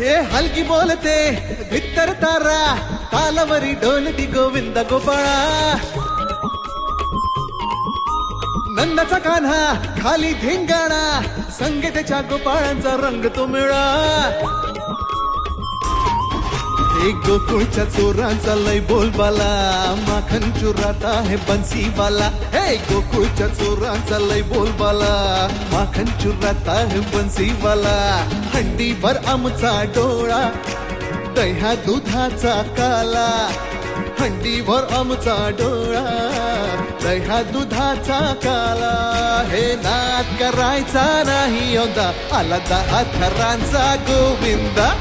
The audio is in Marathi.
हे हलगी बोलते भित्तर तारा तालावरी डोलती गोविंद गोपाळा नंदाचा कान्हा खाली धिंगाणा संगीताच्या गोपाळांचा रंग तो मिळा एक गोकुळच्या चोरांचा लय बोलबाला माखन चुरात आहे बन्सीवाला हे गोकुळच्या चोरांचा लय बोलबाला माखन चुरात आहे बन्सीवाला हंडीवर आमचा डोळा दह्या दुधाचा काला हंडीवर आमचा डोळा दह्या दुधाचा काला हे नाद करायचा नाही यंदा आला 10 थरांचा गोविंदा